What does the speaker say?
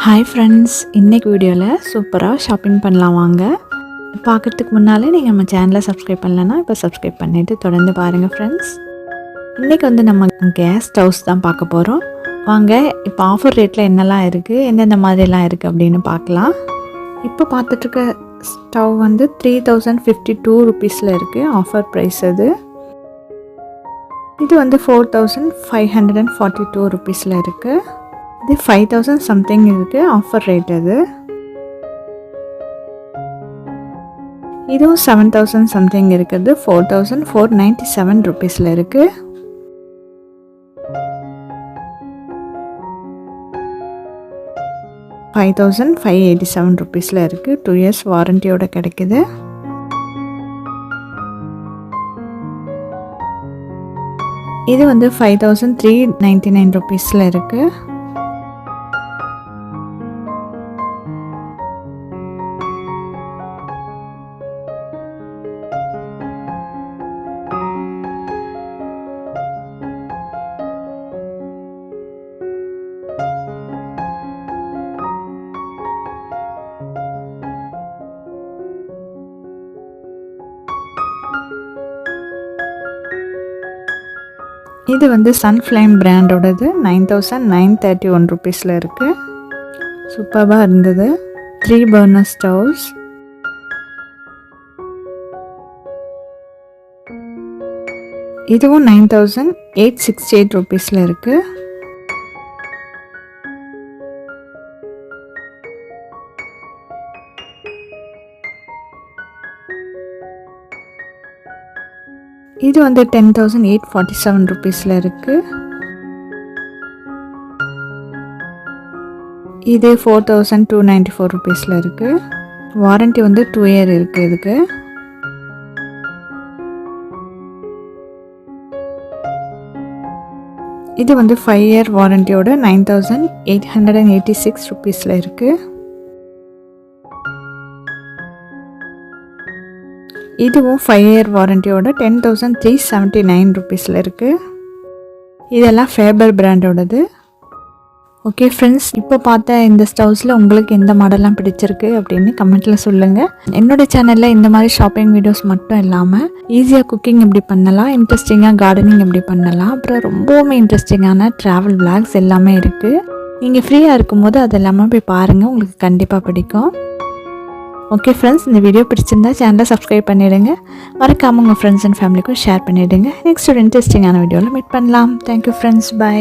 Hi friends, இன்றைக்கி வீடியோவில் சூப்பராக ஷாப்பிங் பண்ணலாம் வாங்க. பார்க்குறதுக்கு முன்னாலே நீங்கள் நம்ம சேனலை சப்ஸ்கிரைப் பண்ணலன்னா இப்போ சப்ஸ்கிரைப் பண்ணிவிட்டு தொடர்ந்து பாருங்கள் ஃப்ரெண்ட்ஸ். இன்றைக்கி நம்ம கேஸ் ஸ்டவ்ஸ் தான் பார்க்க போகிறோம். வாங்க இப்போ ஆஃபர் ரேட்டில் என்னெல்லாம் இருக்குது, எந்தெந்த மாதிரிலாம் இருக்குது அப்படின்னு பார்க்கலாம். இப்போ பார்த்துட்ருக்க ஸ்டவ் 3052 ருபீஸில் இருக்குது. ஆஃபர் ப்ரைஸ் அது. இது 4542 ருபீஸில் இருக்குது. இது 5000 சம்திங் இருக்குது. ஆஃபர் ரேட் அது. இதுவும் 7000 சம்திங் இருக்குது. 4497 ருபீஸில் இருக்குது. $5587 ருபீஸில் இருக்குது. 2 years வாரண்டியோட கிடைக்குது. இது 5399 ருபீஸில் இருக்குது. இது சன்ஃப்ளேம் பிராண்டோடது. 9931 ருபீஸில் இருக்குது. சூப்பராக இருந்தது. 3 burner ஸ்டவ்ஸ். இதுவும் 9868 ருபீஸில் இருக்குது. இது 10847 ருபீஸில் இருக்குது. இது 4294 ருபீஸில் இருக்குது. வாரண்ட்டி 2 year இருக்குது இதுக்கு. இது 5 year வாரண்டியோட 9886 ருபீஸில் இருக்குது. இதுவும் 5 year வாரண்டியோட 10379 ருபீஸில் இருக்குது. இதெல்லாம் ஃபேபர் பிராண்டோடது. ஓகே ஃப்ரெண்ட்ஸ், இப்போ பார்த்த இந்த ஸ்டவ்ஸில் உங்களுக்கு எந்த மாடல்லாம் பிடிச்சிருக்கு அப்படின்னு கமெண்ட்டில் சொல்லுங்கள். என்னோடய சேனலில் இந்த மாதிரி ஷாப்பிங் வீடியோஸ் மட்டும் இல்லாமல் ஈஸியாக குக்கிங் எப்படி பண்ணலாம், இன்ட்ரெஸ்டிங்காக கார்டனிங் எப்படி பண்ணலாம், அப்புறம் ரொம்பவுமே இன்ட்ரெஸ்டிங்கான ட்ராவல் விளாக்ஸ் எல்லாமே இருக்குது. நீங்கள் ஃப்ரீயாக இருக்கும்போது அது எல்லாமே போய் பாருங்கள், உங்களுக்கு கண்டிப்பாக பிடிக்கும். ஓகே ஃப்ரெண்ட்ஸ், இந்த வீடியோ பிடிச்சிருந்தா சேனலை சப்ஸ்கிரைப் பண்ணிவிடுங்க. மறக்காமல் உங்கள் ஃப்ரெண்ட்ஸ் அண்ட் ஃபேமிலிக்கும் ஷேர் பண்ணிவிடுங்க. நெக்ஸ்ட் ஒரு இன்ட்ரெஸ்டிங்கான வீடியோவில் மீட் பண்ணலாம். Thank you friends, by.